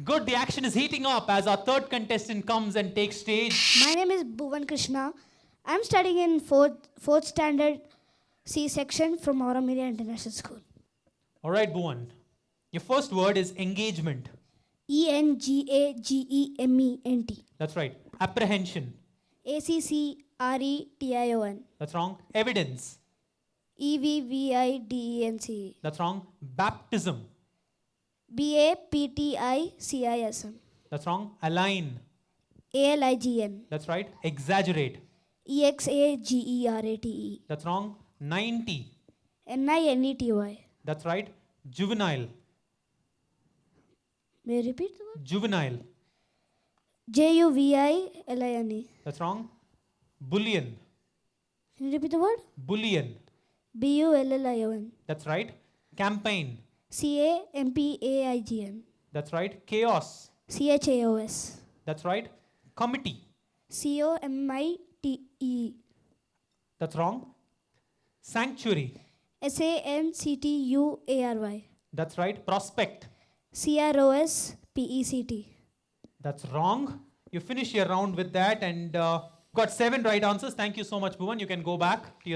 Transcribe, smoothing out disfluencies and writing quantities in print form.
Good, the action is heating up as our third contestant comes and takes stage. My name is Bhuvan Krishna. I'm studying in fourth standard C section from Auromedia International School. All right, Bhuvan. Your first word is engagement. ENGAGEMENT. That's right. Apprehension. ACCRETION. That's wrong. Evidence. EVVIDENCE. That's wrong. Baptism. BAPTICISM. That's wrong. Align. ALIGN. That's right. Exaggerate. EXAGERATE. That's wrong. 90. NINETY. That's right. Juvenile. May I repeat the word? Juvenile. JUVILINE. That's wrong. Bullion. Can you repeat the word? Bullion. BULLION. That's right. Campaign. CAMPAIGN. That's right. Chaos. CHAOS. That's right. Committee. COMITE. That's wrong. Sanctuary. SANCTUARY. That's right. Prospect. CROSPECT. That's wrong. You finish your round with that and got 7 right answers. Thank you so much, Bhuvan. You can go back to your